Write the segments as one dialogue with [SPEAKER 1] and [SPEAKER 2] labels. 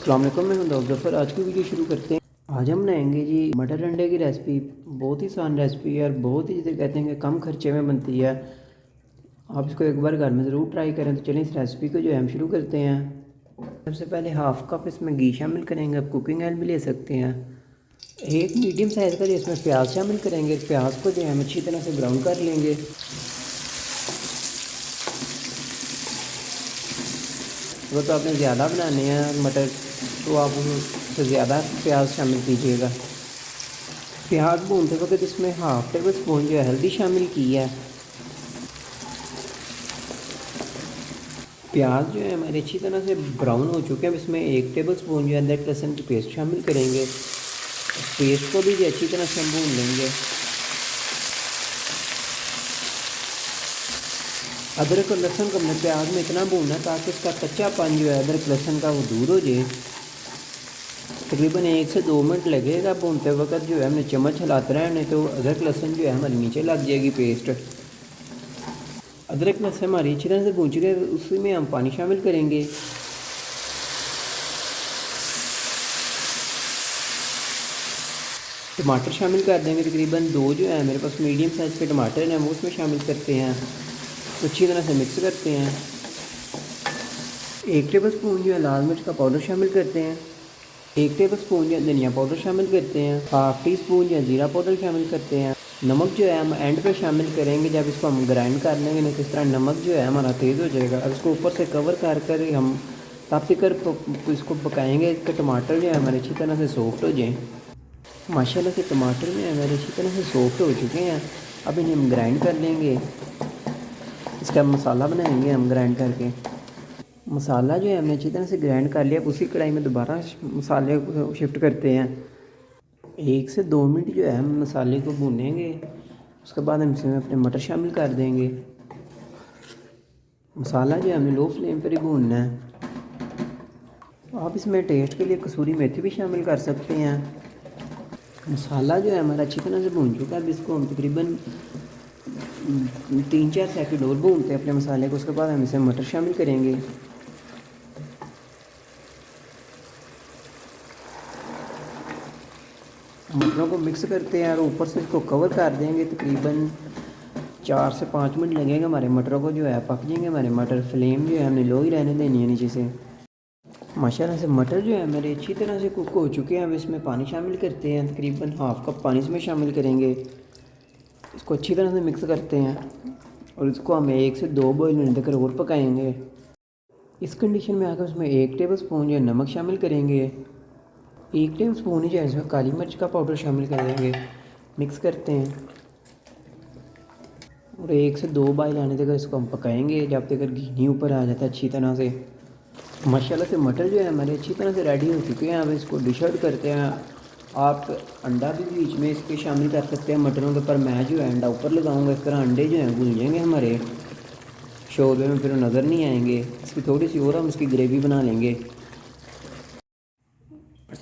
[SPEAKER 1] अस्सलाम वालेकुम, मैं हूं दाऊद ज़फ़र। आज की वीडियो शुरू करते हैं। आज हम बनाएंगे जी मटर अंडे की रेसिपी। बहुत ही आसान रेसिपी है और बहुत ही जिसे कहते हैं कि कम खर्चे में बनती है। आप इसको एक बार घर में ज़रूर ट्राई करें। तो चलिए इस रेसिपी को जो है हम शुरू करते हैं। सबसे पहले हाफ़ कप इसमें घी शामिल करेंगे। आप कुकिंग ऑयल भी ले सकते हैं। एक मीडियम साइज़ का जो इसमें प्याज शामिल करेंगे। प्याज को जो है हम अच्छी तरह से ब्राउन कर लेंगे। वो तो आपने ज़्यादा बनाने हैं मटर, तो आप उससे ज़्यादा प्याज शामिल कीजिएगा। प्याज भूनते वक्त इसमें हाफ़ टेबल स्पून जो है हल्दी शामिल की है। प्याज जो है हमारे अच्छी तरह से ब्राउन हो चुके हैं। अब इसमें 1 टेबल स्पून जो है अदरक लहसुन की पेस्ट शामिल करेंगे। पेस्ट को भी जो अच्छी तरह से हम भून लेंगे। अदरक और लहसुन को हमने प्याज में इतना भूनना है ताकि इसका कच्चापन जो है अदरक लहसुन का वो दूर हो जाए। तकरीबन 1 से 2 मिनट लगेगा। भूनते वक्त जो है हमने चम्मच हिलाते रहना, नहीं तो अदरक लहसुन जो है हमारे नीचे लग जाएगी पेस्ट। अदरक लहसुन हमारी अच्छी तरह से भून चुके हैं। उसी में हम पानी शामिल करेंगे। टमाटर शामिल कर देंगे। तकरीबन 2 जो है मेरे पास मीडियम साइज़ के टमाटर हैं, वो उसमें शामिल करते हैं। तो अच्छी तरह से मिक्स करते हैं। 1 टेबल स्पून जो है लाल मिर्च का पाउडर शामिल करते हैं। 1 टेबल स्पून जो है धनिया पाउडर शामिल करते हैं। हाफ़ टी स्पून जो है ज़ीरा पाउडर शामिल करते हैं। नमक जो है हम एंड पे शामिल करेंगे जब इसको हम ग्राइंड कर लेंगे, नहीं तो इस तरह नमक जो है हमारा तेज़ हो जाएगा। अब इसको ऊपर से कवर कर हम तब तक इसको पकाएंगे कि टमाटर जो है हमारे अच्छी तरह से सॉफ्ट हो जाए। माशाल्लाह से टमाटर जो है हमारे अच्छी तरह से सॉफ्ट हो चुके हैं। अब इन्हें हम ग्राइंड कर लेंगे। इसका मसाला बनाएंगे हम ग्राइंड करके। मसाला जो है हमने अच्छी तरह से ग्राइंड कर लिया। अब उसी कढ़ाई में दोबारा मसाले को शिफ्ट करते हैं। 1 से 2 मिनट जो है हम मसाले को भूनेंगे। उसके बाद हम इसमें अपने मटर शामिल कर देंगे। मसाला जो है हमें लो फ्लेम पर ही भूनना है। आप इसमें टेस्ट के लिए कसूरी मेथी भी शामिल कर सकते हैं। मसाला जो है हमारा अच्छी तरह से भून चुका है। अब इसको हम तकरीबन 3-4 सेकंड और भूनते हैं अपने मसाले को। उसके बाद हम इसमें मटर शामिल करेंगे। मटरों को मिक्स करते हैं और ऊपर से इसको कवर कर देंगे। तकरीबन 4 से 5 मिनट लगेंगे हमारे मटरों को जो है पक जाएंगे हमारे मटर। फ्लेम जो है हमने लो ही रहने देनी है नीचे से। माशाल्लाह से मटर जो है मेरे अच्छी तरह से कुक हो चुके हैं। अब इसमें पानी शामिल करते हैं। तकरीबन हाफ़ कप पानी इसमें शामिल करेंगे। इसको अच्छी तरह से मिक्स करते हैं और इसको हम 1 से 2 बॉयल मिनट तक और पकाएंगे। इस कंडीशन में आकर उसमें 1 टेबल स्पून जो है नमक शामिल करेंगे। 1 टेबल स्पून ही जो है इसमें काली मिर्च का पाउडर शामिल कर देंगे। मिक्स करते हैं और 1 से 2 बॉयल आने तक इसको हम पकाएंगे जब तक घी नहीं ऊपर आ जाता अच्छी तरह से। माशाल्लाह से मटर जो है हमारे अच्छी तरह से रेडी हो चुके हैं। अब इसको डिश आउट करते हैं। आप अंडा भी बीच में इसके शामिल कर सकते हैं मटरों के, पर मैं जो है अंडा ऊपर लगाऊंगा। इस तरह अंडे जो हैं भून जाएंगे हमारे शोरबे में, फिर नज़र नहीं आएंगे। इसकी थोड़ी सी और हम इसकी ग्रेवी बना लेंगे।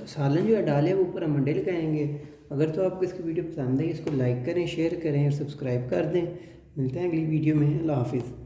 [SPEAKER 1] सालन जो है डाले वो ऊपर हम अंडे लगाएंगे। अगर तो आपको इसकी वीडियो पसंद है इसको लाइक करें, शेयर करें और सब्सक्राइब कर दें। मिलते हैं अगली वीडियो में। अल्लाह हाफिज़।